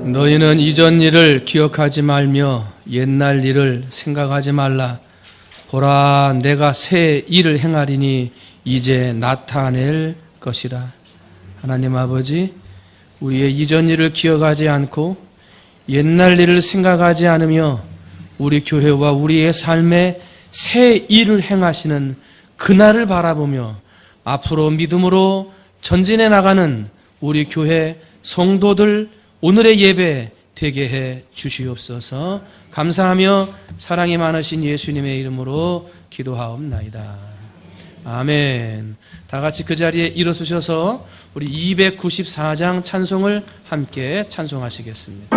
너희는 이전 일을 기억하지 말며 옛날 일을 생각하지 말라. 보라, 내가 새 일을 행하리니 이제 나타낼 것이라. 하나님 아버지, 우리의 이전 일을 기억하지 않고 옛날 일을 생각하지 않으며 우리 교회와 우리의 삶에 새 일을 행하시는 그날을 바라보며 앞으로 믿음으로 전진해 나가는 우리 교회 성도들 오늘의 예배 되게 해 주시옵소서. 감사하며 사랑이 많으신 예수님의 이름으로 기도하옵나이다. 아멘. 다 같이 그 자리에 일어서셔서 우리 294장 찬송을 함께 찬송하시겠습니다.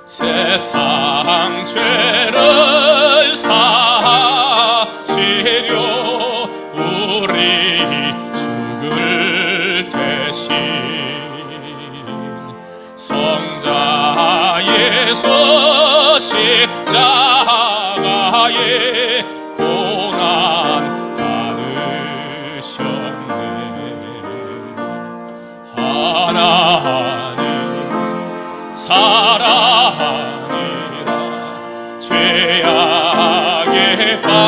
세상 죄를 사시려 우리 죽을 대신 성자 예수 십자가에 고난 받으셨네. 하나님 사랑이라 죄악에 빠졌던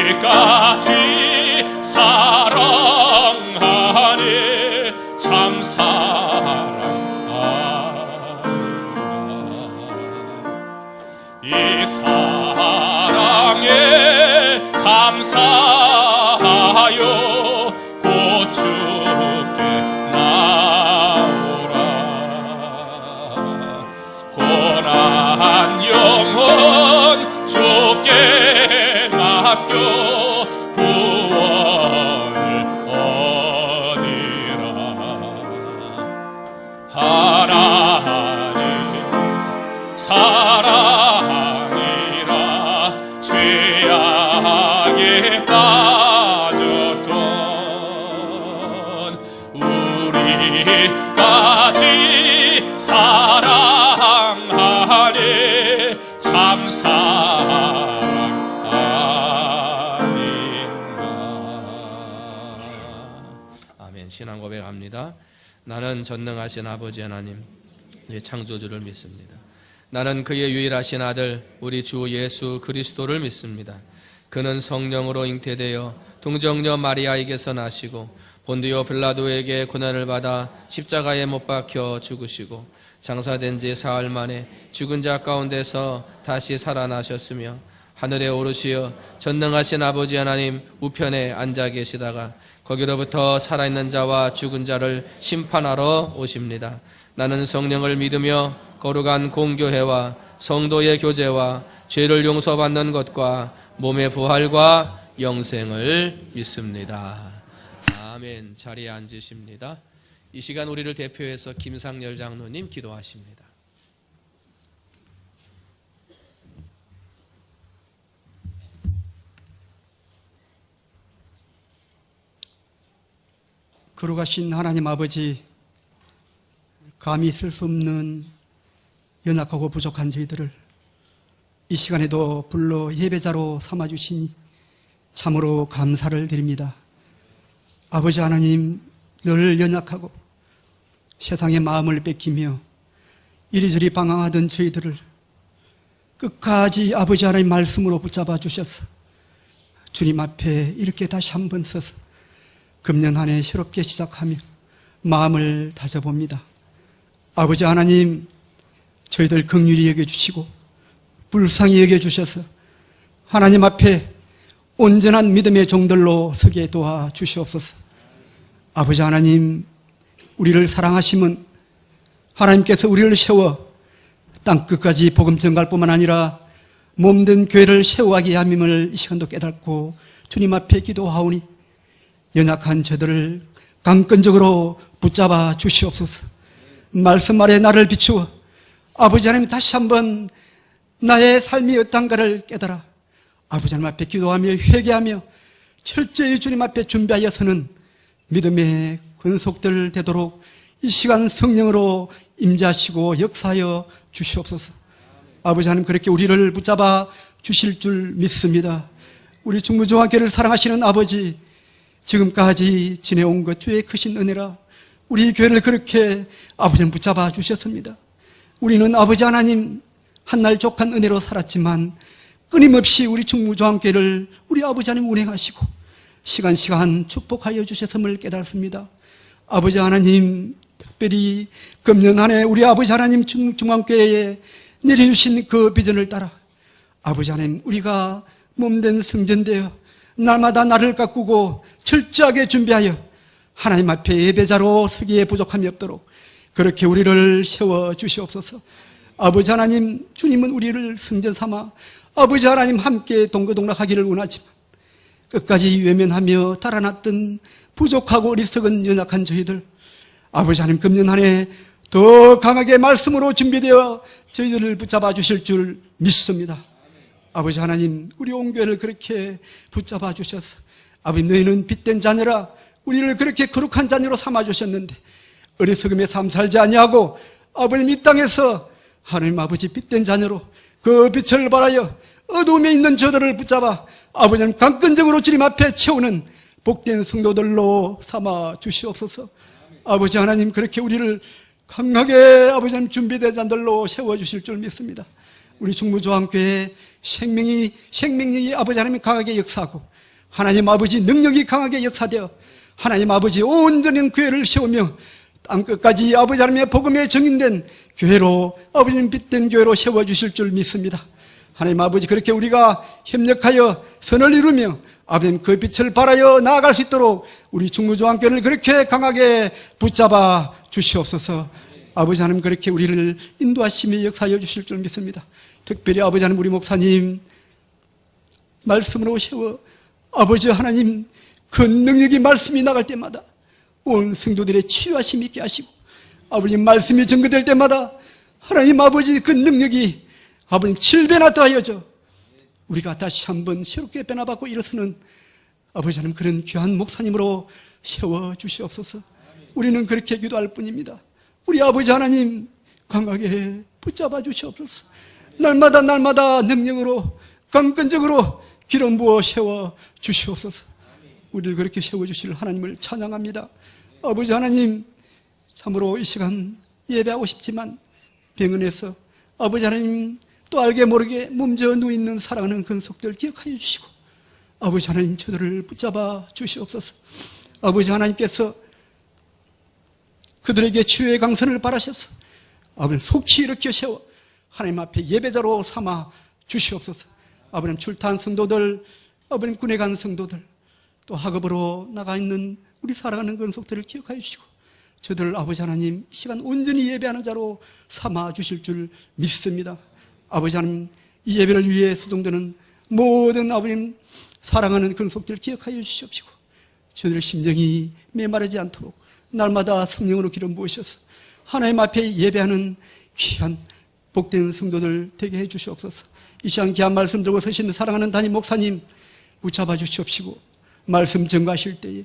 우리까지 사랑하네. 참 사랑하네. 이 사랑에 감사하여 곧 주께 나오라. 고난 영혼 주께 맡겨 구원을 얻으라. 하나님 사랑이라 죄악에 빠졌던 우리까지 사랑하네. 참 사랑 아닌가. 아멘. 신앙 고백합니다. 나는 전능하신 아버지 하나님, 창조주를 믿습니다. 나는 그의 유일하신 아들 우리 주 예수 그리스도를 믿습니다. 그는 성령으로 잉태되어 동정녀 마리아에게서 나시고 본디오 빌라도에게 고난을 받아 십자가에 못 박혀 죽으시고 장사된 지 사흘 만에 죽은 자 가운데서 다시 살아나셨으며 하늘에 오르시어 전능하신 아버지 하나님 우편에 앉아 계시다가 거기로부터 살아있는 자와 죽은 자를 심판하러 오십니다. 나는 성령을 믿으며 거룩한 공교회와 성도의 교제와 죄를 용서받는 것과 몸의 부활과 영생을 믿습니다. 아멘. 자리에 앉으십니다. 이 시간 우리를 대표해서 김상열 장로님 기도하십니다. 거룩하신 하나님 아버지, 감히 쓸 수 없는 연약하고 부족한 저희들을 이 시간에도 불러 예배자로 삼아주시니 참으로 감사를 드립니다. 아버지 하나님, 늘 연약하고 세상의 마음을 뺏기며 이리저리 방황하던 저희들을 끝까지 아버지 하나님 말씀으로 붙잡아 주셔서 주님 앞에 이렇게 다시 한번 서서 금년 한 해 새롭게 시작하며 마음을 다져봅니다. 아버지 하나님, 저희들 긍휼히 여겨주시고 불쌍히 여겨주셔서 하나님 앞에 온전한 믿음의 종들로 서게 도와주시옵소서. 아버지 하나님, 우리를 사랑하심은 하나님께서 우리를 세워 땅끝까지 복음 전갈 뿐만 아니라 몸된 교회를 세워가게 함임을 이 시간도 깨닫고 주님 앞에 기도하오니 연약한 저들을 강건적으로 붙잡아 주시옵소서. 말씀 아래 나를 비추어 아버지 하나님 다시 한번 나의 삶이 어떤가를 깨달아 아버지 하나님 앞에 기도하며 회개하며 철저히 주님 앞에 준비하여서는 믿음의 권속들 되도록 이 시간 성령으로 임재하시고 역사하여 주시옵소서. 아버지 하나님, 그렇게 우리를 붙잡아 주실 줄 믿습니다. 우리 중무중학교를 사랑하시는 아버지, 지금까지 지내온 것 주의 크신 은혜라 우리 교회를 그렇게 아버지는 붙잡아 주셨습니다. 우리는 아버지 하나님 한날 족한 은혜로 살았지만 끊임없이 우리 중무중학교를 우리 아버지 하나님 운행하시고 시간 축복하여 주셨음을 깨달습니다. 아버지 하나님, 특별히 금년 한 해 우리 아버지 하나님 중앙교회에 내려주신 그 비전을 따라 아버지 하나님, 우리가 몸된 성전되어 날마다 나를 가꾸고 철저하게 준비하여 하나님 앞에 예배자로 서기에 부족함이 없도록 그렇게 우리를 세워 주시옵소서. 아버지 하나님, 주님은 우리를 성전 삼아 아버지 하나님 함께 동거동락하기를 원하지만 끝까지 외면하며 달아났던 부족하고 어리석은 연약한 저희들, 아버지 하나님 금년 한 해 더 강하게 말씀으로 준비되어 저희들을 붙잡아 주실 줄 믿습니다. 아버지 하나님, 우리 온 교회를 그렇게 붙잡아 주셔서 아버지, 너희는 빛된 자녀라 우리를 그렇게 거룩한 자녀로 삼아 주셨는데 어리석음의 삶 살지 아니하고 아버님 이 땅에서 하나님 아버지 빛된 자녀로 그 빛을 발하여 어두움에 있는 저들을 붙잡아 아버지는 강건적으로 주님 앞에 채우는 복된 성도들로 삼아 주시옵소서. 아버지 하나님, 그렇게 우리를 강하게 아버지 하나님 준비된 자들로 세워주실 줄 믿습니다. 우리 중무조항교회 생명이 아버지 하나님 강하게 역사하고 하나님 아버지 능력이 강하게 역사되어 하나님 아버지 온전한 교회를 세우며 땅끝까지 아버지 하나님의 복음에 정인된 교회로 아버지님 빛된 교회로 세워주실 줄 믿습니다. 하나님 아버지, 그렇게 우리가 협력하여 선을 이루며 아버지님 그 빛을 발하여 나아갈 수 있도록 우리 중무조항교회를 그렇게 강하게 붙잡아 주시옵소서. 아버지 하나님, 그렇게 우리를 인도하시며 역사하여 주실 줄 믿습니다. 특별히 아버지 하나님, 우리 목사님 말씀으로 세워 아버지 하나님 그 능력이 말씀이 나갈 때마다 온 성도들의 치유하심 있게 하시고 아버님 말씀이 증거될 때마다 하나님 아버지 그 능력이 아버님 7배나 더하여져 우리가 다시 한번 새롭게 변화받고 일어서는 아버지 하나님 그런 귀한 목사님으로 세워주시옵소서. 우리는 그렇게 기도할 뿐입니다. 우리 아버지 하나님 강하게 붙잡아 주시옵소서. 날마다 능력으로 강건적으로 기름 부어 세워 주시옵소서. 우리를 그렇게 세워주실 하나님을 찬양합니다. 아버지 하나님, 참으로 이 시간 예배하고 싶지만 병원에서 아버지 하나님 또 알게 모르게 몸져 누워있는 사랑하는 근속들 기억하여 주시고 아버지 하나님 저들을 붙잡아 주시옵소서. 아버지 하나님께서 그들에게 치유의 강선을 바라셔서 아버지 속히 일으켜 세워 하나님 앞에 예배자로 삼아 주시옵소서. 아버님 출타한 성도들, 아버님 군에 간 성도들, 또 학업으로 나가 있는 우리 사랑하는 근속들을 기억하여 주시고 저들을 아버지 하나님 이 시간 온전히 예배하는 자로 삼아 주실 줄 믿습니다. 아버지 하나님 이 예배를 위해 수동되는 모든 아버님 사랑하는 근속들을 기억하여 주시옵시고 저들의 심정이 메마르지 않도록 날마다 성령으로 기름 부으셔서 하나님 앞에 예배하는 귀한 복된 성도들 되게 해 주시옵소서. 이 시간 귀한 말씀 들고 서시는 사랑하는 담임 목사님 붙잡아 주시옵시고 말씀 전가하실 때에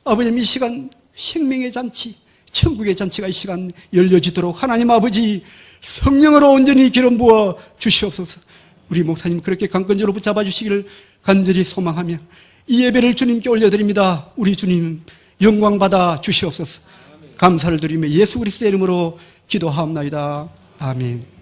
아버님 이 시간 생명의 잔치 천국의 잔치가 이 시간 열려지도록 하나님 아버지 성령으로 온전히 기름 부어 주시옵소서. 우리 목사님 그렇게 강건적으로 붙잡아 주시기를 간절히 소망하며 이 예배를 주님께 올려드립니다. 우리 주님 영광 받아 주시옵소서. 감사를 드리며 예수 그리스도의 이름으로 기도하옵나이다. 아멘.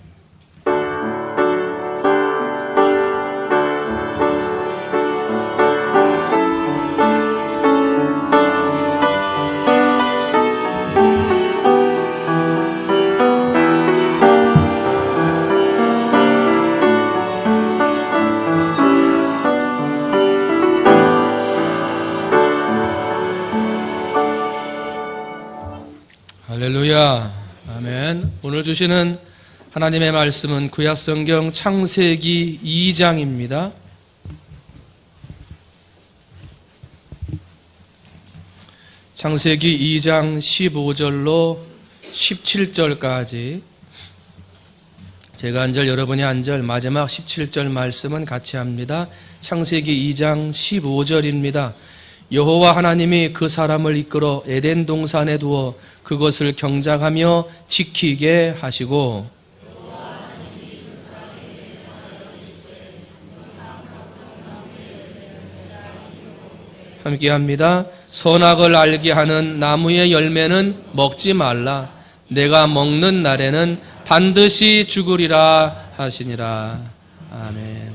할렐루야. 아멘. 오늘 주시는 하나님의 말씀은 구약성경 창세기 2장입니다. 창세기 2장 15절로 17절까지 제가 한 절 여러분이 한 절 마지막 17절 말씀은 같이 합니다. 창세기 2장 15절입니다. 여호와 하나님이 그 사람을 이끌어 에덴 동산에 두어 그것을 경작하며 지키게 하시고 함께합니다. 선악을 알게 하는 나무의 열매는 먹지 말라. 내가 먹는 날에는 반드시 죽으리라 하시니라. 아멘.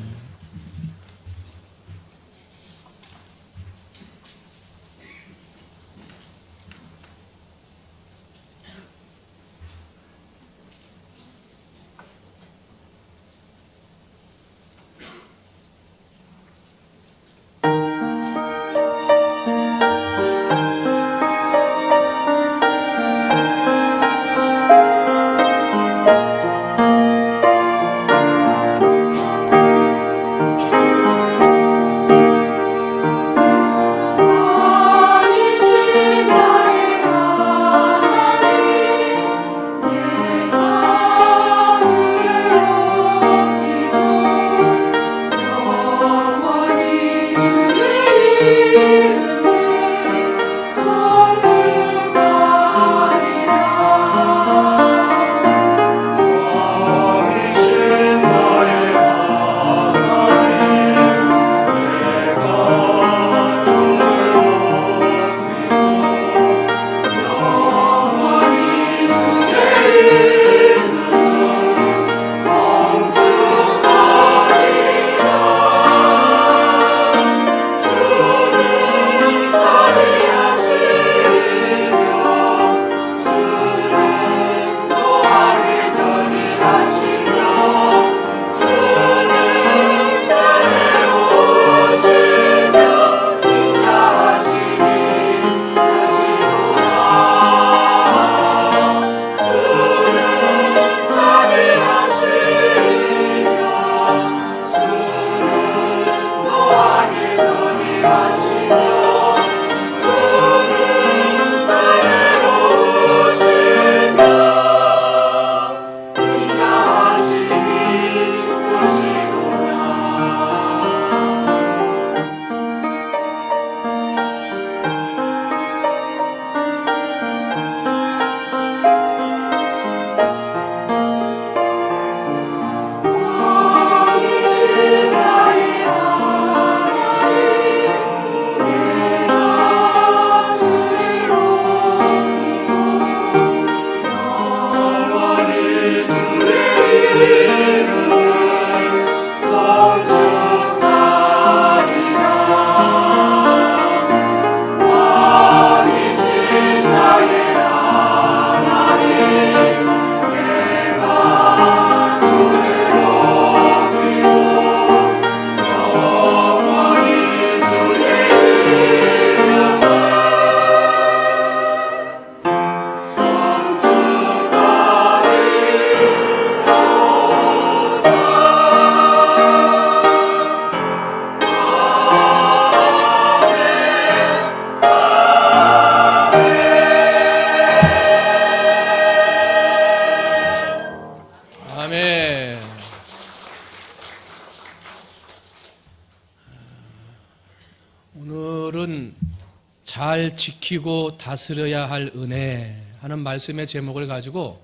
잘 지키고 다스려야 할 은혜 하는 말씀의 제목을 가지고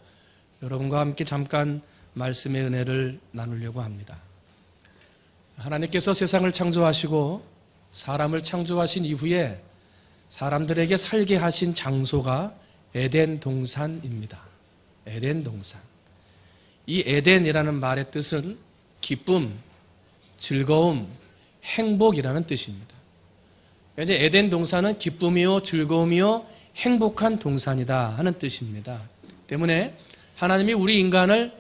여러분과 함께 잠깐 말씀의 은혜를 나누려고 합니다. 하나님께서 세상을 창조하시고 사람을 창조하신 이후에 사람들에게 살게 하신 장소가 에덴 동산입니다. 에덴 동산. 이 에덴이라는 말의 뜻은 기쁨, 즐거움, 행복이라는 뜻입니다. 이제 에덴 동산은 기쁨이요, 즐거움이요, 행복한 동산이다 하는 뜻입니다. 때문에 하나님이 우리 인간을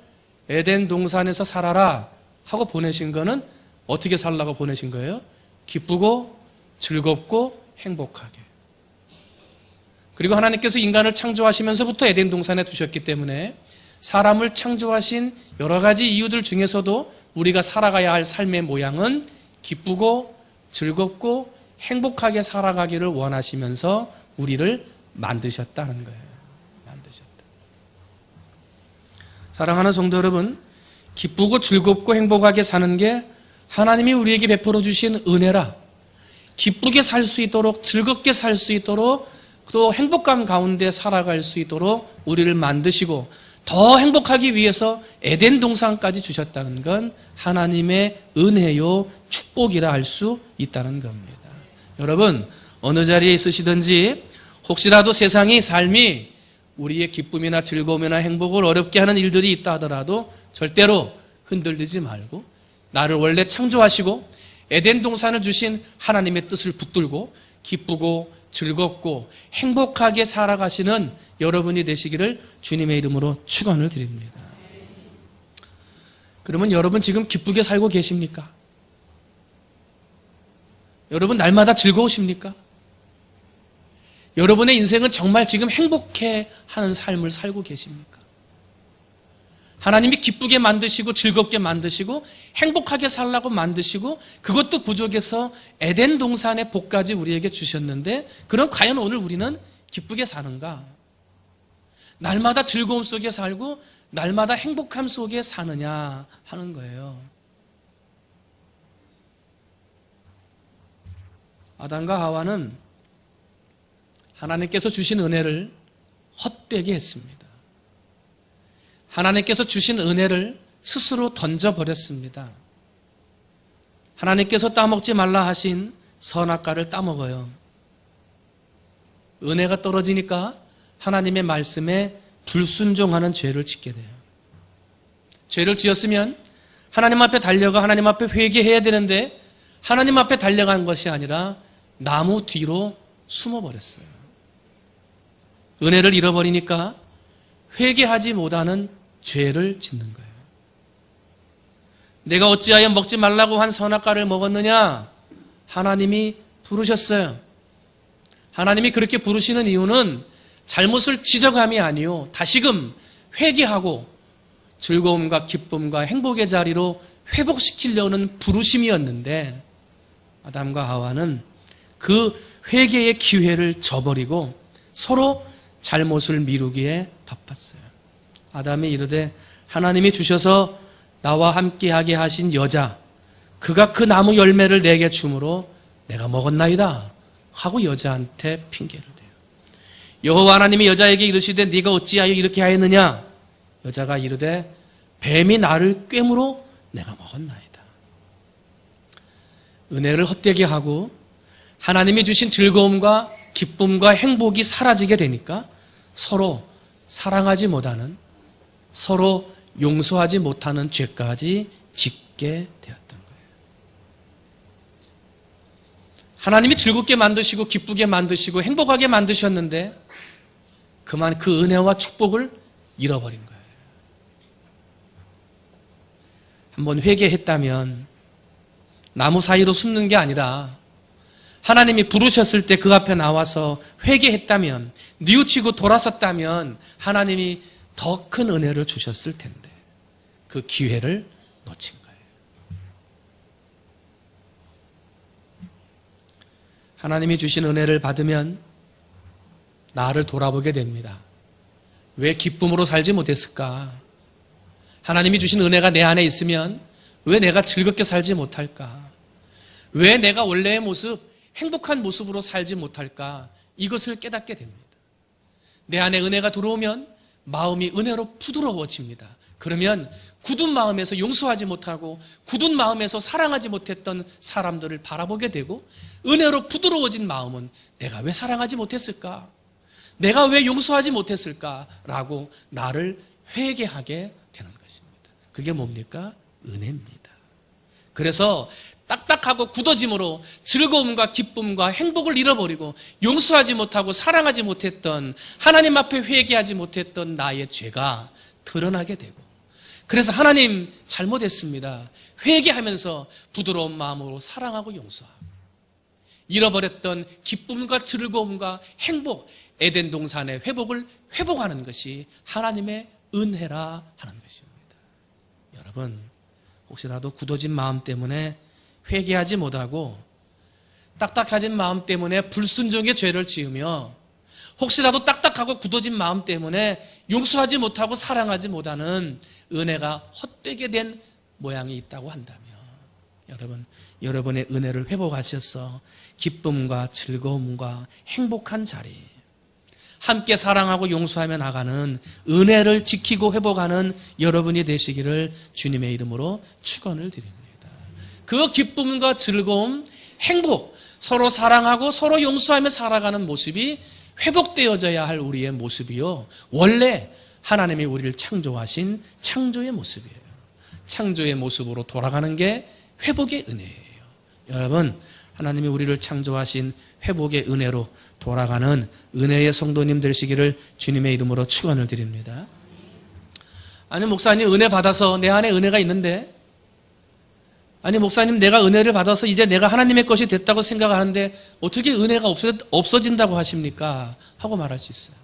에덴 동산에서 살아라 하고 보내신 거는 어떻게 살라고 보내신 거예요? 기쁘고 즐겁고 행복하게. 그리고 하나님께서 인간을 창조하시면서부터 에덴 동산에 두셨기 때문에 사람을 창조하신 여러 가지 이유들 중에서도 우리가 살아가야 할 삶의 모양은 기쁘고 즐겁고 행복하게 살아가기를 원하시면서 우리를 만드셨다는 거예요. 만드셨다. 사랑하는 성도 여러분, 기쁘고 즐겁고 행복하게 사는 게 하나님이 우리에게 베풀어 주신 은혜라. 기쁘게 살 수 있도록, 즐겁게 살 수 있도록, 또 행복감 가운데 살아갈 수 있도록 우리를 만드시고 더 행복하기 위해서 에덴 동산까지 주셨다는 건 하나님의 은혜요, 축복이라 할 수 있다는 겁니다. 여러분, 어느 자리에 있으시든지 혹시라도 세상이, 삶이 우리의 기쁨이나 즐거움이나 행복을 어렵게 하는 일들이 있다 하더라도 절대로 흔들리지 말고 나를 원래 창조하시고 에덴 동산을 주신 하나님의 뜻을 붙들고 기쁘고 즐겁고 행복하게 살아가시는 여러분이 되시기를 주님의 이름으로 축원을 드립니다. 그러면 여러분 지금 기쁘게 살고 계십니까? 여러분 날마다 즐거우십니까? 여러분의 인생은 정말 지금 행복해 하는 삶을 살고 계십니까? 하나님이 기쁘게 만드시고 즐겁게 만드시고 행복하게 살라고 만드시고 그것도 부족해서 에덴 동산의 복까지 우리에게 주셨는데 그럼 과연 오늘 우리는 기쁘게 사는가? 날마다 즐거움 속에 살고 날마다 행복함 속에 사느냐 하는 거예요. 아담과 하와는 하나님께서 주신 은혜를 헛되게 했습니다. 하나님께서 주신 은혜를 스스로 던져버렸습니다. 하나님께서 따먹지 말라 하신 선악과를 따먹어요. 은혜가 떨어지니까 하나님의 말씀에 불순종하는 죄를 짓게 돼요. 죄를 지었으면 하나님 앞에 달려가 하나님 앞에 회개해야 되는데 하나님 앞에 달려간 것이 아니라 나무 뒤로 숨어버렸어요. 은혜를 잃어버리니까 회개하지 못하는 죄를 짓는 거예요. 내가 어찌하여 먹지 말라고 한 선악과를 먹었느냐? 하나님이 부르셨어요. 하나님이 그렇게 부르시는 이유는 잘못을 지적함이 아니요 다시금 회개하고 즐거움과 기쁨과 행복의 자리로 회복시키려는 부르심이었는데 아담과 하와는 그 회개의 기회를 저버리고 서로 잘못을 미루기에 바빴어요. 아담이 이르되 하나님이 주셔서 나와 함께하게 하신 여자 그가 그 나무 열매를 내게 주므로 내가 먹었나이다 하고 여자한테 핑계를 대요. 여호와 하나님이 여자에게 이르시되 네가 어찌하여 이렇게 하였느냐? 여자가 이르되 뱀이 나를 꿰므로 내가 먹었나이다. 은혜를 헛되게 하고 하나님이 주신 즐거움과 기쁨과 행복이 사라지게 되니까 서로 사랑하지 못하는, 서로 용서하지 못하는 죄까지 짓게 되었던 거예요. 하나님이 즐겁게 만드시고 기쁘게 만드시고 행복하게 만드셨는데 그만 그 은혜와 축복을 잃어버린 거예요. 한번 회개했다면 나무 사이로 숨는 게 아니라 하나님이 부르셨을 때 그 앞에 나와서 회개했다면, 뉘우치고 돌아섰다면 하나님이 더 큰 은혜를 주셨을 텐데 그 기회를 놓친 거예요. 하나님이 주신 은혜를 받으면 나를 돌아보게 됩니다. 왜 기쁨으로 살지 못했을까? 하나님이 주신 은혜가 내 안에 있으면 왜 내가 즐겁게 살지 못할까? 왜 내가 원래의 모습, 행복한 모습으로 살지 못할까? 이것을 깨닫게 됩니다. 내 안에 은혜가 들어오면 마음이 은혜로 부드러워집니다. 그러면 굳은 마음에서 용서하지 못하고 굳은 마음에서 사랑하지 못했던 사람들을 바라보게 되고, 은혜로 부드러워진 마음은 내가 왜 사랑하지 못했을까? 내가 왜 용서하지 못했을까? 라고 나를 회개하게 되는 것입니다. 그게 뭡니까? 은혜입니다. 그래서 딱딱하고 굳어짐으로 즐거움과 기쁨과 행복을 잃어버리고 용서하지 못하고 사랑하지 못했던, 하나님 앞에 회개하지 못했던 나의 죄가 드러나게 되고, 그래서 하나님 잘못했습니다, 회개하면서 부드러운 마음으로 사랑하고 용서하고, 잃어버렸던 기쁨과 즐거움과 행복, 에덴 동산의 회복을 회복하는 것이 하나님의 은혜라 하는 것입니다. 여러분, 혹시라도 굳어진 마음 때문에 회개하지 못하고 딱딱해진 마음 때문에 불순종의 죄를 지으며, 혹시라도 딱딱하고 굳어진 마음 때문에 용서하지 못하고 사랑하지 못하는 은혜가 헛되게 된 모양이 있다고 한다면, 여러분, 여러분의 은혜를 회복하셔서 기쁨과 즐거움과 행복한 자리, 함께 사랑하고 용서하며 나가는 은혜를 지키고 회복하는 여러분이 되시기를 주님의 이름으로 축원을 드립니다. 그 기쁨과 즐거움, 행복, 서로 사랑하고 서로 용서하며 살아가는 모습이 회복되어져야 할 우리의 모습이요, 원래 하나님이 우리를 창조하신 창조의 모습이에요. 창조의 모습으로 돌아가는 게 회복의 은혜예요. 여러분, 하나님이 우리를 창조하신 회복의 은혜로 돌아가는 은혜의 성도님 되시기를 주님의 이름으로 축원을 드립니다. 아니, 목사님 은혜 받아서 내 안에 은혜가 있는데, 아니 목사님 내가 은혜를 받아서 이제 내가 하나님의 것이 됐다고 생각하는데 어떻게 은혜가 없어진다고 하십니까? 하고 말할 수 있어요.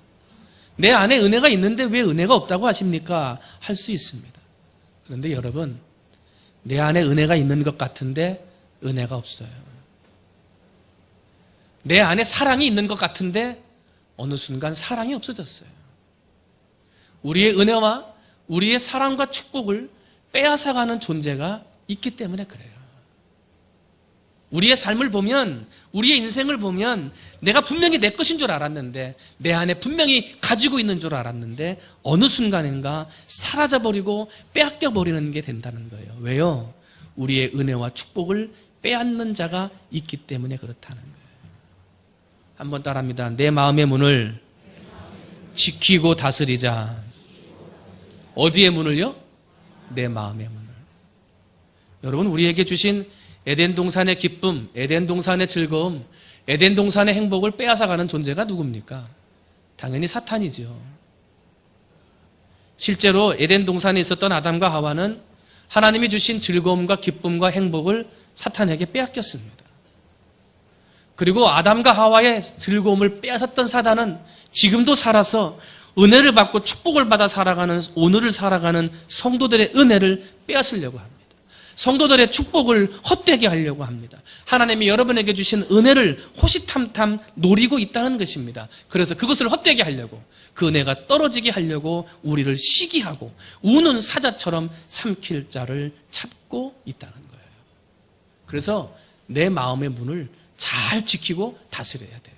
내 안에 은혜가 있는데 왜 은혜가 없다고 하십니까? 할 수 있습니다. 그런데 여러분, 내 안에 은혜가 있는 것 같은데 은혜가 없어요. 내 안에 사랑이 있는 것 같은데 어느 순간 사랑이 없어졌어요. 우리의 은혜와 우리의 사랑과 축복을 빼앗아가는 존재가 있기 때문에 그래요. 우리의 삶을 보면, 우리의 인생을 보면 내가 분명히 내 것인 줄 알았는데, 내 안에 분명히 가지고 있는 줄 알았는데 어느 순간인가 사라져버리고 빼앗겨버리는 게 된다는 거예요. 왜요? 우리의 은혜와 축복을 빼앗는 자가 있기 때문에 그렇다는 거예요. 한번 따라합니다. 내 마음의 문을 지키고 다스리자. 어디의 문을요? 내 마음의 문을. 여러분, 우리에게 주신 에덴 동산의 기쁨, 에덴 동산의 즐거움, 에덴 동산의 행복을 빼앗아가는 존재가 누굽니까? 당연히 사탄이죠. 실제로 에덴 동산에 있었던 아담과 하와는 하나님이 주신 즐거움과 기쁨과 행복을 사탄에게 빼앗겼습니다. 그리고 아담과 하와의 즐거움을 빼앗았던 사단은 지금도 살아서 은혜를 받고 축복을 받아 살아가는, 오늘을 살아가는 성도들의 은혜를 빼앗으려고 합니다. 성도들의 축복을 헛되게 하려고 합니다. 하나님이 여러분에게 주신 은혜를 호시탐탐 노리고 있다는 것입니다. 그래서 그것을 헛되게 하려고, 그 은혜가 떨어지게 하려고 우리를 시기하고 우는 사자처럼 삼킬 자를 찾고 있다는 거예요. 그래서 내 마음의 문을 잘 지키고 다스려야 돼요.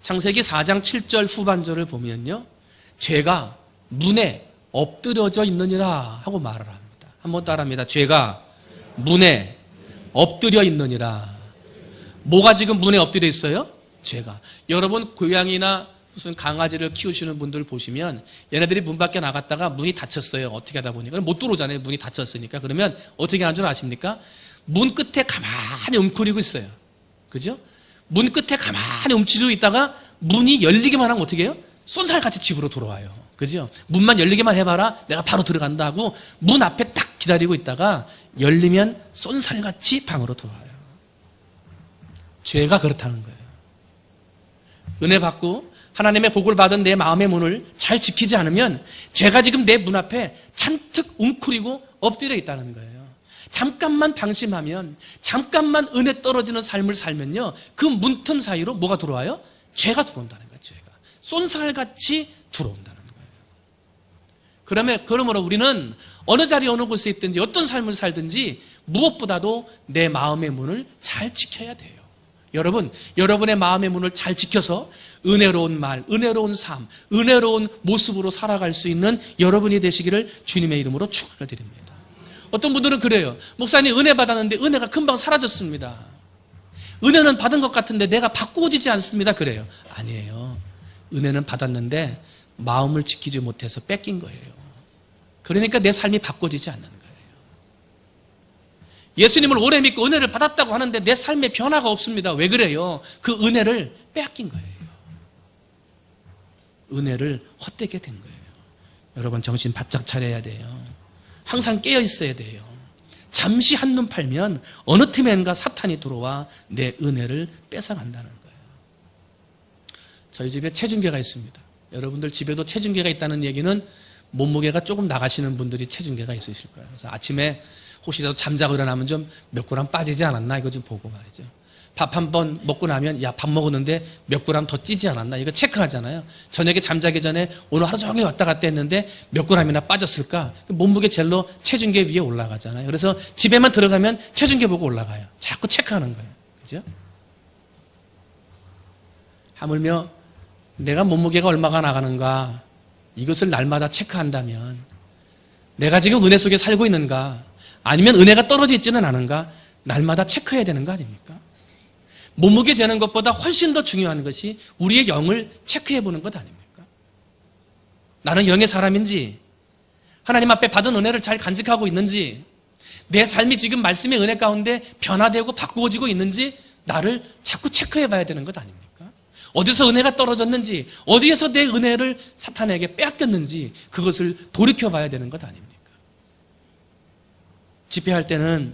창세기 4장 7절 후반절을 보면요, 죄가 문에 엎드려져 있느니라 하고 말을 합니다. 한번 따라합니다. 죄가 문에 엎드려 있느니라. 뭐가 지금 문에 엎드려 있어요? 죄가. 여러분, 고양이나 무슨 강아지를 키우시는 분들 보시면 얘네들이 문 밖에 나갔다가 문이 닫혔어요. 어떻게 하다 보니까 못 들어오잖아요. 문이 닫혔으니까. 그러면 어떻게 하는 줄 아십니까? 문 끝에 가만히 웅크리고 있어요. 그죠? 문 끝에 가만히 움츠리고 있다가 문이 열리기만 하면 어떻게 해요? 쏜살같이 집으로 돌아와요. 그죠? 문만 열리기만 해봐라, 내가 바로 들어간다 하고 문 앞에 딱 기다리고 있다가 열리면 쏜살같이 방으로 돌아와요. 죄가 그렇다는 거예요. 은혜 받고 하나님의 복을 받은 내 마음의 문을 잘 지키지 않으면 죄가 지금 내 문 앞에 잔뜩 웅크리고 엎드려 있다는 거예요. 잠깐만 방심하면, 잠깐만 은혜 떨어지는 삶을 살면요, 그 문틈 사이로 뭐가 들어와요? 죄가 들어온다는 거예요. 죄가 쏜살같이 들어온다는 거예요. 그러므로 우리는 어느 자리에 어느 곳에 있든지 어떤 삶을 살든지 무엇보다도 내 마음의 문을 잘 지켜야 돼요. 여러분, 여러분의 마음의 문을 잘 지켜서 은혜로운 말, 은혜로운 삶, 은혜로운 모습으로 살아갈 수 있는 여러분이 되시기를 주님의 이름으로 축원을 드립니다. 어떤 분들은 그래요. 목사님 은혜 받았는데 은혜가 금방 사라졌습니다. 은혜는 받은 것 같은데 내가 바꾸어지지 않습니다. 그래요. 아니에요. 은혜는 받았는데 마음을 지키지 못해서 뺏긴 거예요. 그러니까 내 삶이 바꿔지지 않는 거예요. 예수님을 오래 믿고 은혜를 받았다고 하는데 내 삶에 변화가 없습니다. 왜 그래요? 그 은혜를 빼앗긴 거예요. 은혜를 헛되게 된 거예요. 여러분 정신 바짝 차려야 돼요. 항상 깨어 있어야 돼요. 잠시 한눈 팔면 어느 틈엔가 사탄이 들어와 내 은혜를 뺏어간다는 거예요. 저희 집에 체중계가 있습니다. 여러분들 집에도 체중계가 있다는 얘기는 몸무게가 조금 나가시는 분들이 체중계가 있으실 거예요. 그래서 아침에 혹시라도 잠자고 일어나면 좀 몇 그램 빠지지 않았나 이거 좀 보고 말이죠. 밥 한 번 먹고 나면 야, 밥 먹었는데 몇 그램 더 찌지 않았나 이거 체크하잖아요. 저녁에 잠자기 전에 오늘 하루 종일 왔다 갔다 했는데 몇 그램이나 빠졌을까? 몸무게 젤로 체중계 위에 올라가잖아요. 그래서 집에만 들어가면 체중계 보고 올라가요. 자꾸 체크하는 거예요. 그죠? 하물며 내가 몸무게가 얼마가 나가는가 이것을 날마다 체크한다면 내가 지금 은혜 속에 살고 있는가 아니면 은혜가 떨어져 있지는 않은가 날마다 체크해야 되는 거 아닙니까? 몸무게 재는 것보다 훨씬 더 중요한 것이 우리의 영을 체크해 보는 것 아닙니까? 나는 영의 사람인지 하나님 앞에 받은 은혜를 잘 간직하고 있는지 내 삶이 지금 말씀의 은혜 가운데 변화되고 바꾸어지고 있는지 나를 자꾸 체크해 봐야 되는 것 아닙니까? 어디서 은혜가 떨어졌는지 어디에서 내 은혜를 사탄에게 빼앗겼는지 그것을 돌이켜 봐야 되는 것 아닙니까? 집회할 때는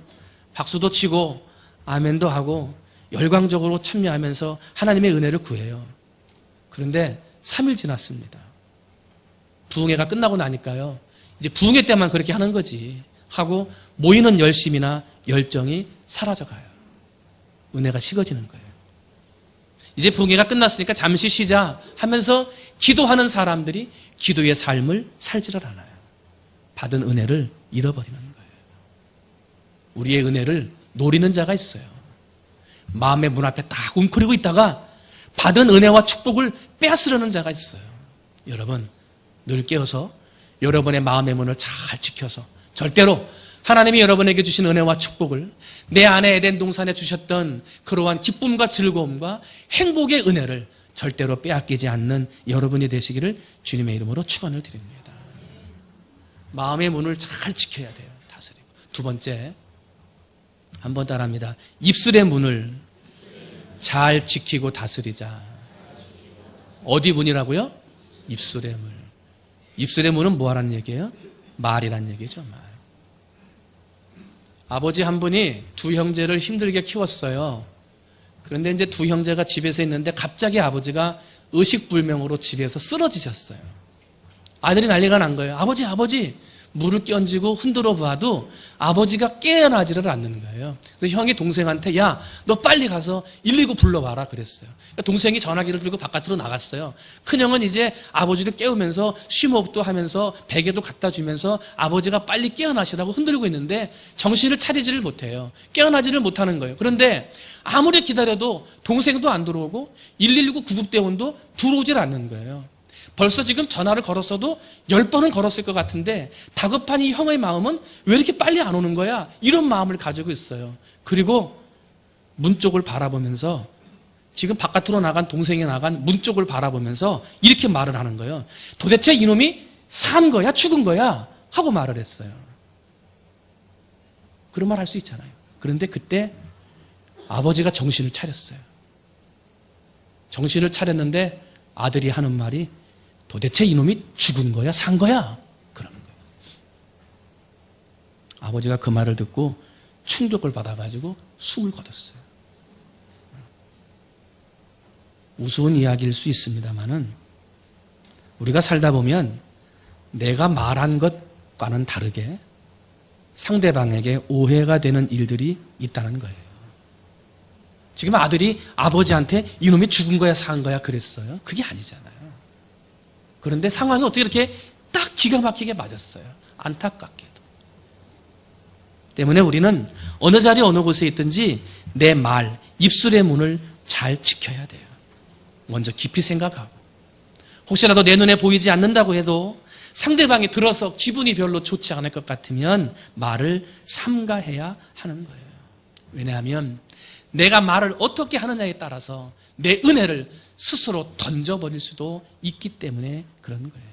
박수도 치고 아멘도 하고 열광적으로 참여하면서 하나님의 은혜를 구해요. 그런데 3일 지났습니다. 부흥회가 끝나고 나니까요. 이제 부흥회 때만 그렇게 하는 거지 하고 모이는 열심이나 열정이 사라져가요. 은혜가 식어지는 거예요. 이제 부흥회가 끝났으니까 잠시 쉬자 하면서 기도하는 사람들이 기도의 삶을 살지를 않아요. 받은 은혜를 잃어버리는 거예요. 우리의 은혜를 노리는 자가 있어요. 마음의 문 앞에 딱 웅크리고 있다가 받은 은혜와 축복을 빼앗으려는 자가 있어요. 여러분 늘 깨어서 여러분의 마음의 문을 잘 지켜서 절대로 하나님이 여러분에게 주신 은혜와 축복을 내 안에 에덴 동산에 주셨던 그러한 기쁨과 즐거움과 행복의 은혜를 절대로 빼앗기지 않는 여러분이 되시기를 주님의 이름으로 축원을 드립니다. 마음의 문을 잘 지켜야 돼요. 다스리고. 두 번째 한번 따라합니다. 입술의 문을 잘 지키고 다스리자. 어디 문이라고요? 입술의 문. 입술의 문은 뭐 하라는 얘기예요? 말이란 얘기죠. 말. 아버지 한 분이 두 형제를 힘들게 키웠어요. 그런데 이제 두 형제가 집에서 있는데 갑자기 아버지가 의식불명으로 집에서 쓰러지셨어요. 아들이 난리가 난 거예요. 아버지 물을 끼얹고 흔들어 봐도 아버지가 깨어나지를 않는 거예요. 그래서 형이 동생한테 야, 너 빨리 가서 119 불러와라 그랬어요. 동생이 전화기를 들고 바깥으로 나갔어요. 큰형은 이제 아버지를 깨우면서 쉼호흡도 하면서 베개도 갖다 주면서 아버지가 빨리 깨어나시라고 흔들고 있는데 정신을 차리지를 못해요. 깨어나지를 못하는 거예요. 그런데 아무리 기다려도 동생도 안 들어오고 119 구급대원도 들어오질 않는 거예요. 벌써 지금 전화를 걸었어도 10번은 걸었을 것 같은데 다급한 이 형의 마음은 왜 이렇게 빨리 안 오는 거야? 이런 마음을 가지고 있어요. 그리고 문 쪽을 바라보면서 지금 바깥으로 나간 동생이 나간 문 쪽을 바라보면서 이렇게 말을 하는 거예요. 도대체 이놈이 산 거야? 죽은 거야? 하고 말을 했어요. 그런 말 할 수 있잖아요. 그런데 그때 아버지가 정신을 차렸어요. 정신을 차렸는데 아들이 하는 말이 도대체 이놈이 죽은 거야? 산 거야? 그러는 거예요. 아버지가 그 말을 듣고 충격을 받아가지고 숨을 거뒀어요. 우스운 이야기일 수 있습니다만은 우리가 살다 보면 내가 말한 것과는 다르게 상대방에게 오해가 되는 일들이 있다는 거예요. 지금 아들이 아버지한테 이놈이 죽은 거야? 산 거야? 그랬어요? 그게 아니잖아요. 그런데 상황이 어떻게 이렇게 딱 기가 막히게 맞았어요. 안타깝게도. 때문에 우리는 어느 자리 어느 곳에 있든지 내 말, 입술의 문을 잘 지켜야 돼요. 먼저 깊이 생각하고, 혹시라도 내 눈에 보이지 않는다고 해도 상대방이 들어서 기분이 별로 좋지 않을 것 같으면 말을 삼가해야 하는 거예요. 왜냐하면 내가 말을 어떻게 하느냐에 따라서 내 은혜를 스스로 던져버릴 수도 있기 때문에 그런 거예요.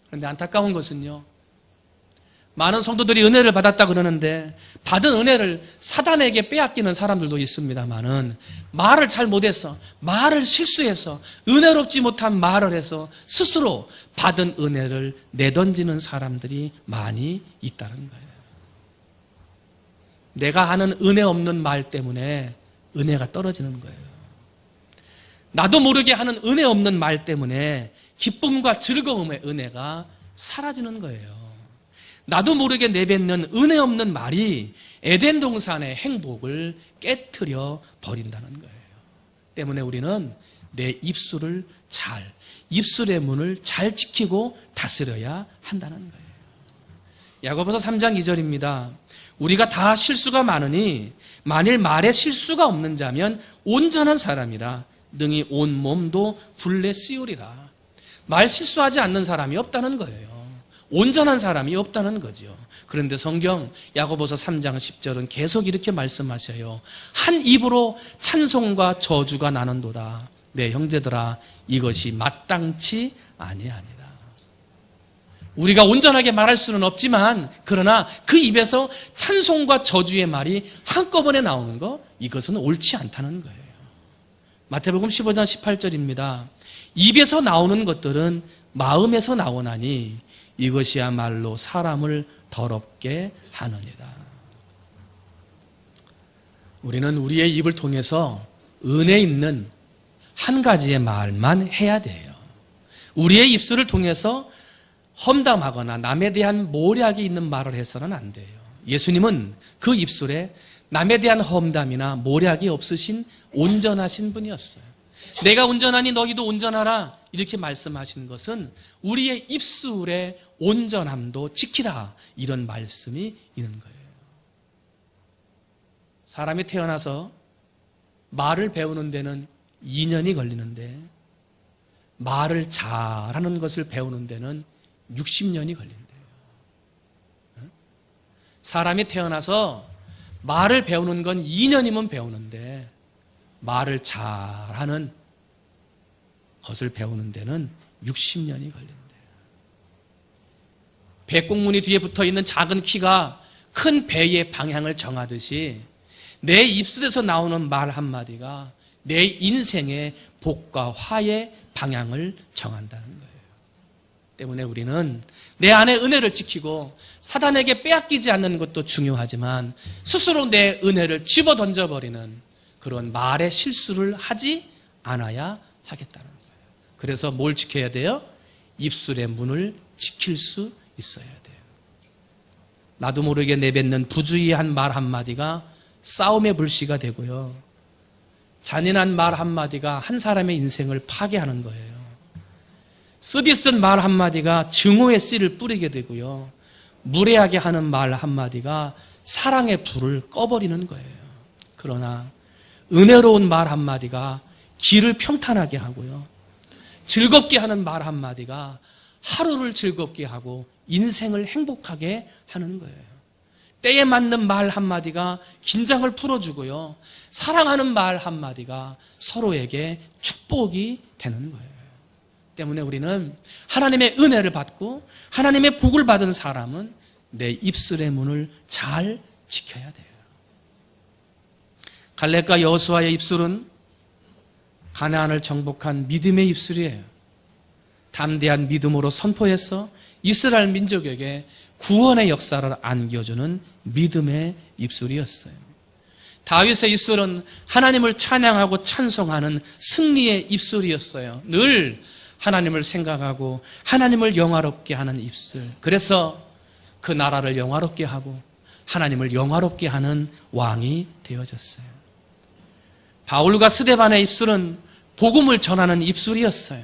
그런데 안타까운 것은요, 많은 성도들이 은혜를 받았다 그러는데 받은 은혜를 사단에게 빼앗기는 사람들도 있습니다만은, 말을 잘 못해서, 말을 실수해서, 은혜롭지 못한 말을 해서 스스로 받은 은혜를 내던지는 사람들이 많이 있다는 거예요. 내가 하는 은혜 없는 말 때문에 은혜가 떨어지는 거예요. 나도 모르게 하는 은혜 없는 말 때문에 기쁨과 즐거움의 은혜가 사라지는 거예요. 나도 모르게 내뱉는 은혜 없는 말이 에덴 동산의 행복을 깨트려 버린다는 거예요. 때문에 우리는 내 입술을 입술의 문을 잘 지키고 다스려야 한다는 거예요. 야고보서 3장 2절입니다. 우리가 다 실수가 많으니 만일 말에 실수가 없는 자면 온전한 사람이라 능히 온 몸도 굴레 씌우리라. 말 실수하지 않는 사람이 없다는 거예요. 온전한 사람이 없다는 거죠. 그런데 성경 야고보서 3장 10절은 계속 이렇게 말씀하셔요. 한 입으로 찬송과 저주가 나는도다. 내 형제들아, 이것이 마땅치 아니하니라. 우리가 온전하게 말할 수는 없지만, 그러나 그 입에서 찬송과 저주의 말이 한꺼번에 나오는 거, 이것은 옳지 않다는 거예요. 마태복음 15장 18절입니다. 입에서 나오는 것들은 마음에서 나오나니 이것이야말로 사람을 더럽게 하느니라. 우리는 우리의 입을 통해서 은혜 있는 한 가지의 말만 해야 돼요. 우리의 입술을 통해서 험담하거나 남에 대한 모략이 있는 말을 해서는 안 돼요. 예수님은 그 입술에 남에 대한 험담이나 모략이 없으신 온전하신 분이었어요. 내가 온전하니 너희도 온전하라, 이렇게 말씀하시는 것은 우리의 입술의 온전함도 지키라, 이런 말씀이 있는 거예요. 사람이 태어나서 말을 배우는 데는 2년이 걸리는데 말을 잘하는 것을 배우는 데는 60년이 걸린대요. 사람이 태어나서 말을 배우는 건 2년이면 배우는데 말을 잘하는 것을 배우는 데는 60년이 걸린대요. 배꼽무늬 뒤에 붙어있는 작은 키가 큰 배의 방향을 정하듯이 내 입술에서 나오는 말 한마디가 내 인생의 복과 화의 방향을 정한다는 거예요. 때문에 우리는 내 안에 은혜를 지키고 사단에게 빼앗기지 않는 것도 중요하지만 스스로 내 은혜를 집어 던져버리는 그런 말의 실수를 하지 않아야 하겠다는 거예요. 그래서 뭘 지켜야 돼요? 입술의 문을 지킬 수 있어야 돼요. 나도 모르게 내뱉는 부주의한 말 한마디가 싸움의 불씨가 되고요. 잔인한 말 한마디가 한 사람의 인생을 파괴하는 거예요. 쓰디쓴 말 한마디가 증오의 씨를 뿌리게 되고요. 무례하게 하는 말 한마디가 사랑의 불을 꺼버리는 거예요. 그러나 은혜로운 말 한마디가 길을 평탄하게 하고요. 즐겁게 하는 말 한마디가 하루를 즐겁게 하고 인생을 행복하게 하는 거예요. 때에 맞는 말 한마디가 긴장을 풀어주고요. 사랑하는 말 한마디가 서로에게 축복이 되는 거예요. 때문에 우리는 하나님의 은혜를 받고 하나님의 복을 받은 사람은 내 입술의 문을 잘 지켜야 돼요. 갈렙과 여호수아의 입술은 가나안을 정복한 믿음의 입술이에요. 담대한 믿음으로 선포해서 이스라엘 민족에게 구원의 역사를 안겨주는 믿음의 입술이었어요. 다윗의 입술은 하나님을 찬양하고 찬송하는 승리의 입술이었어요. 늘 하나님을 생각하고 하나님을 영화롭게 하는 입술. 그래서 그 나라를 영화롭게 하고 하나님을 영화롭게 하는 왕이 되어졌어요. 바울과 스데반의 입술은 복음을 전하는 입술이었어요.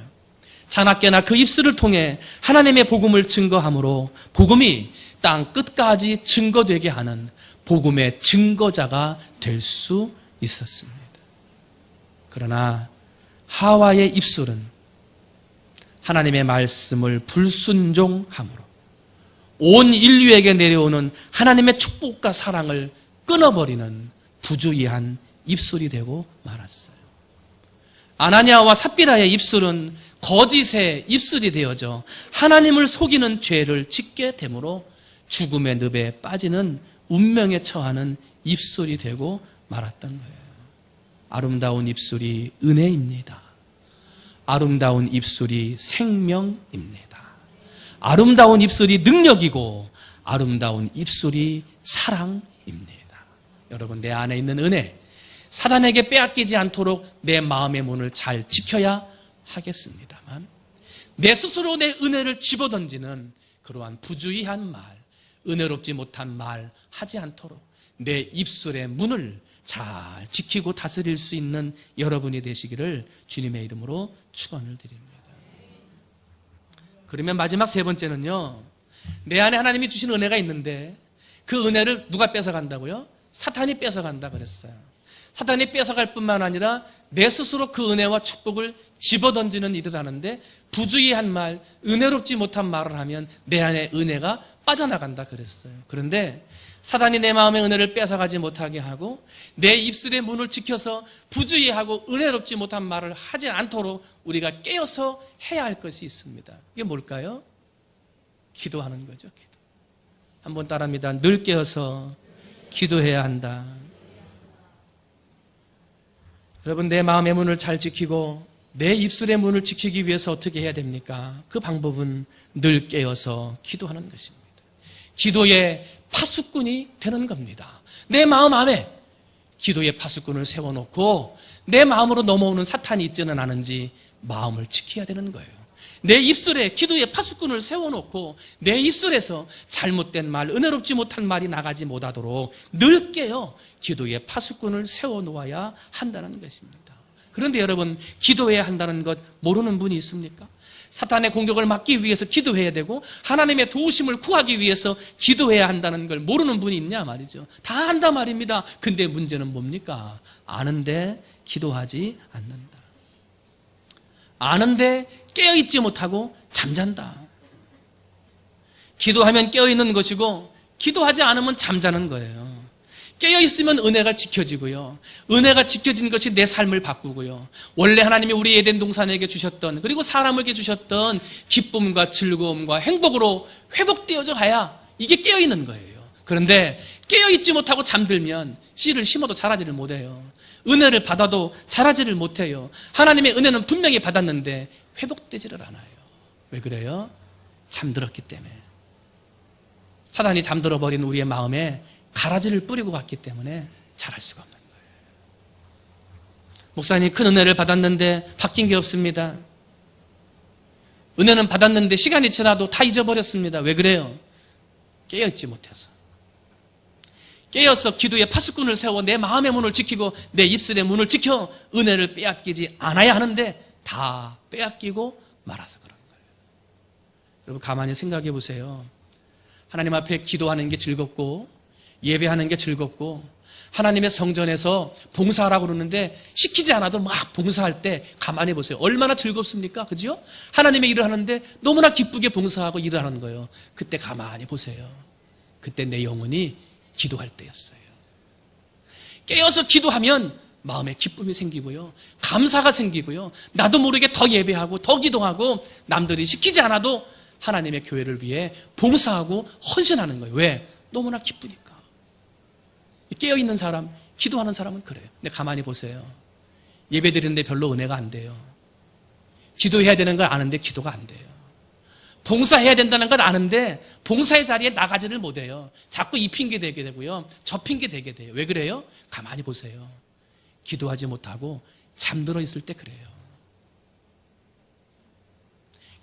자나깨나 그 입술을 통해 하나님의 복음을 증거함으로 복음이 땅 끝까지 증거되게 하는 복음의 증거자가 될 수 있었습니다. 그러나 하와의 입술은 하나님의 말씀을 불순종함으로 온 인류에게 내려오는 하나님의 축복과 사랑을 끊어버리는 부주의한 입술이 되고 말았어요. 아나니아와 삽비라의 입술은 거짓의 입술이 되어져 하나님을 속이는 죄를 짓게 되므로 죽음의 늪에 빠지는 운명에 처하는 입술이 되고 말았던 거예요. 아름다운 입술이 은혜입니다. 아름다운 입술이 생명입니다. 아름다운 입술이 능력이고 아름다운 입술이 사랑입니다. 여러분, 내 안에 있는 은혜, 사단에게 빼앗기지 않도록 내 마음의 문을 잘 지켜야 하겠습니다만 내 스스로 내 은혜를 집어던지는 그러한 부주의한 말, 은혜롭지 못한 말 하지 않도록 내 입술의 문을 잘 지키고 다스릴 수 있는 여러분이 되시기를 주님의 이름으로 축원을 드립니다. 그러면 마지막 세 번째는요, 내 안에 하나님이 주신 은혜가 있는데 그 은혜를 누가 뺏어간다고요? 사탄이 뺏어간다 그랬어요. 사탄이 뺏어갈 뿐만 아니라 내 스스로 그 은혜와 축복을 집어던지는 일을 하는데 부주의한 말, 은혜롭지 못한 말을 하면 내 안에 은혜가 빠져나간다 그랬어요. 그런데 사단이 내 마음의 은혜를 뺏어가지 못하게 하고 내 입술의 문을 지켜서 부주의하고 은혜롭지 못한 말을 하지 않도록 우리가 깨어서 해야 할 것이 있습니다. 이게 뭘까요? 기도하는 거죠. 기도. 한번 따라합니다. 늘 깨어서 기도해야 한다. 여러분, 내 마음의 문을 잘 지키고 내 입술의 문을 지키기 위해서 어떻게 해야 됩니까? 그 방법은 늘 깨어서 기도하는 것입니다. 기도의 파수꾼이 되는 겁니다. 내 마음 안에 기도의 파수꾼을 세워놓고 내 마음으로 넘어오는 사탄이 있지는 않은지 마음을 지켜야 되는 거예요. 내 입술에 기도의 파수꾼을 세워놓고 내 입술에서 잘못된 말, 은혜롭지 못한 말이 나가지 못하도록 늘 깨어 기도의 파수꾼을 세워놓아야 한다는 것입니다. 그런데 여러분, 기도해야 한다는 것 모르는 분이 있습니까? 사탄의 공격을 막기 위해서 기도해야 되고 하나님의 도우심을 구하기 위해서 기도해야 한다는 걸 모르는 분이 있냐 말이죠. 다 안다 말입니다. 근데 문제는 뭡니까? 아는데 기도하지 않는다. 아는데 깨어있지 못하고 잠잔다. 기도하면 깨어있는 것이고 기도하지 않으면 잠자는 거예요. 깨어있으면 은혜가 지켜지고요. 은혜가 지켜진 것이 내 삶을 바꾸고요. 원래 하나님이 우리 에덴 동산에게 주셨던, 그리고 사람에게 주셨던 기쁨과 즐거움과 행복으로 회복되어져 가야 이게 깨어있는 거예요. 그런데 깨어있지 못하고 잠들면 씨를 심어도 자라지를 못해요. 은혜를 받아도 자라지를 못해요. 하나님의 은혜는 분명히 받았는데 회복되지를 않아요. 왜 그래요? 잠들었기 때문에. 사단이 잠들어버린 우리의 마음에 가라지를 뿌리고 갔기 때문에 자랄 수가 없는 거예요. 목사님, 큰 은혜를 받았는데 바뀐 게 없습니다. 은혜는 받았는데 시간이 지나도 다 잊어버렸습니다. 왜 그래요? 깨어있지 못해서. 깨어서 기도의 파수꾼을 세워 내 마음의 문을 지키고 내 입술의 문을 지켜 은혜를 빼앗기지 않아야 하는데 다 빼앗기고 말아서 그런 거예요. 여러분, 가만히 생각해 보세요. 하나님 앞에 기도하는 게 즐겁고 예배하는 게 즐겁고 하나님의 성전에서 봉사하라고 그러는데 시키지 않아도 막 봉사할 때 가만히 보세요. 얼마나 즐겁습니까? 그죠? 하나님의 일을 하는데 너무나 기쁘게 봉사하고 일을 하는 거예요. 그때 가만히 보세요. 그때 내 영혼이 기도할 때였어요. 깨어서 기도하면 마음에 기쁨이 생기고요. 감사가 생기고요. 나도 모르게 더 예배하고 더 기도하고 남들이 시키지 않아도 하나님의 교회를 위해 봉사하고 헌신하는 거예요. 왜? 너무나 기쁘니까. 깨어있는 사람, 기도하는 사람은 그래요. 근데 가만히 보세요. 예배 드리는데 별로 은혜가 안 돼요. 기도해야 되는 걸 아는데 기도가 안 돼요. 봉사해야 된다는 걸 아는데 봉사의 자리에 나가지를 못해요. 자꾸 이 핑계 대게 되고요. 저 핑계 대게 돼요. 왜 그래요? 가만히 보세요. 기도하지 못하고 잠들어 있을 때 그래요.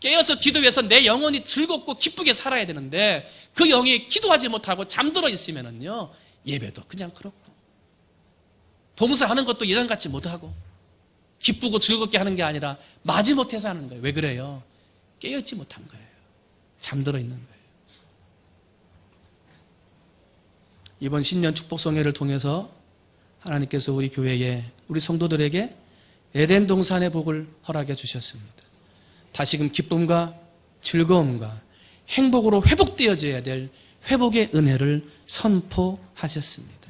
깨어서 기도해서 내 영혼이 즐겁고 기쁘게 살아야 되는데 그 영이 기도하지 못하고 잠들어 있으면은요, 예배도 그냥 그렇고 봉사하는 것도 예전같지 못하고 기쁘고 즐겁게 하는 게 아니라 마지못해서 하는 거예요. 왜 그래요? 깨어있지 못한 거예요. 잠들어 있는 거예요. 이번 신년 축복성회를 통해서 하나님께서 우리 교회에, 우리 성도들에게 에덴 동산의 복을 허락해 주셨습니다. 다시금 기쁨과 즐거움과 행복으로 회복되어져야 될 회복의 은혜를 선포하셨습니다.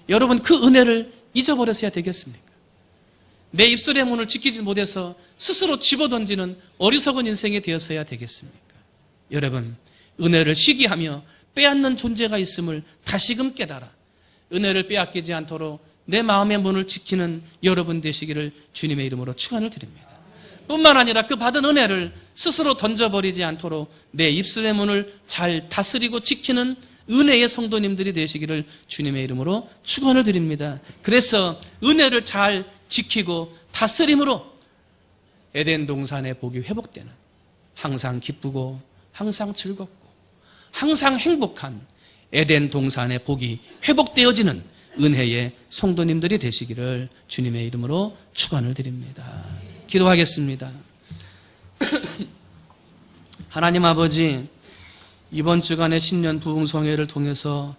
여러분, 그 은혜를 잊어버렸어야 되겠습니까? 내 입술의 문을 지키지 못해서 스스로 집어던지는 어리석은 인생이 되었어야 되겠습니까? 여러분, 은혜를 시기하며 빼앗는 존재가 있음을 다시금 깨달아 은혜를 빼앗기지 않도록 내 마음의 문을 지키는 여러분 되시기를 주님의 이름으로 축원을 드립니다. 뿐만 아니라 그 받은 은혜를 스스로 던져버리지 않도록 내 입술의 문을 잘 다스리고 지키는 은혜의 성도님들이 되시기를 주님의 이름으로 축원을 드립니다. 그래서 은혜를 잘 지키고 다스림으로 에덴 동산의 복이 회복되는, 항상 기쁘고 항상 즐겁고 항상 행복한 에덴 동산의 복이 회복되어지는 은혜의 성도님들이 되시기를 주님의 이름으로 축원을 드립니다. 기도하겠습니다. 하나님 아버지, 이번 주간의 신년 부흥성회를 통해서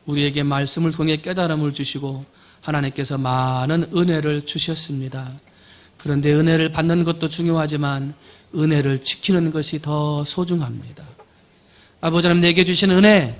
우리에게 말씀을 통해 깨달음을 주시고 하나님께서 많은 은혜를 주셨습니다. 그런데 은혜를 받는 것도 중요하지만 은혜를 지키는 것이 더 소중합니다. 아버지 하나님, 내게 주신 은혜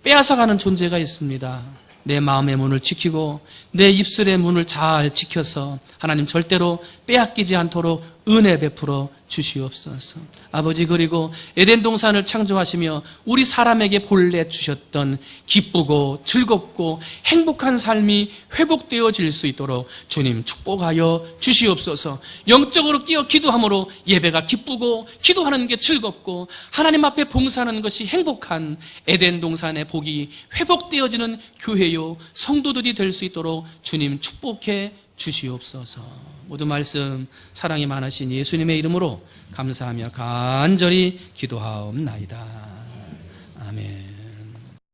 빼앗아가는 존재가 있습니다. 내 마음의 문을 지키고 내 입술의 문을 잘 지켜서 하나님 절대로 빼앗기지 않도록 은혜 베풀어 주시옵소서. 아버지, 그리고 에덴 동산을 창조하시며 우리 사람에게 본래 주셨던 기쁘고 즐겁고 행복한 삶이 회복되어질 수 있도록 주님 축복하여 주시옵소서. 영적으로 끼어 기도함으로 예배가 기쁘고 기도하는 게 즐겁고 하나님 앞에 봉사하는 것이 행복한 에덴 동산의 복이 회복되어지는 교회요 성도들이 될 수 있도록 주님 축복해 주시옵소서. 모든 말씀 사랑이 많으신 예수님의 이름으로 감사하며 간절히 기도하옵나이다. 아멘.